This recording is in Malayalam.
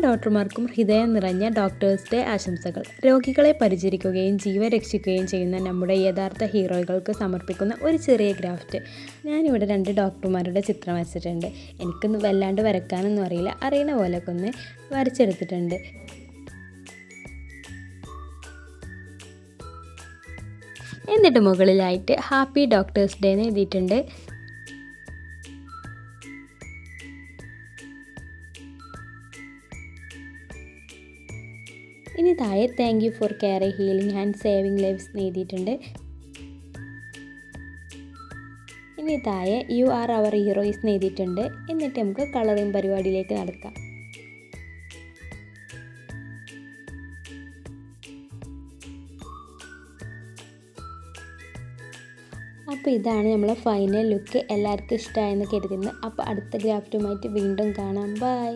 ഡോക്ടർമാർക്കും ഹൃദയം നിറഞ്ഞ ഡോക്ടേഴ്സ് ഡേ ആശംസകൾ. രോഗികളെ പരിചരിക്കുകയും ജീവൻ രക്ഷിക്കുകയും ചെയ്യുന്ന നമ്മുടെ യഥാർത്ഥ ഹീറോകൾക്ക് സമർപ്പിക്കുന്ന ഒരു ചെറിയ ഗ്രാഫ്റ്റ്. ഞാനിവിടെ 2 ഡോക്ടർമാരുടെ ചിത്രം വരച്ചിട്ടുണ്ട്. എനിക്കൊന്നും വല്ലാണ്ട് വരയ്ക്കാനൊന്നും അറിയില്ല, അറിയുന്ന പോലെയൊക്കെ ഒന്ന് വരച്ചെടുത്തിട്ടുണ്ട്. എന്നിട്ട് മുകളിലായിട്ട് ഹാപ്പി ഡോക്ടേഴ്സ് ഡേ എന്ന് എഴുതിയിട്ടുണ്ട്. ഇനി താഴെ thank you for care healing and saving lives എഴുതിയിട്ടുണ്ട്. ഇനി താഴെ യു ആർ അവർ ഹീറോയിസ് എഴുതിയിട്ടുണ്ട്. എന്നിട്ട് നമുക്ക് കളറിങ് പരിപാടിയിലേക്ക് നടക്കാം. അപ്പോൾ ഇതാണ് നമ്മളെ ഫൈനൽ ലുക്ക്. എല്ലാവർക്കും ഇഷ്ടമായെന്ന് കരുതുന്നു. അപ്പോൾ അടുത്ത ഗ്രാഫ്റ്റുമായിട്ട് വീണ്ടും കാണാം. ബൈ.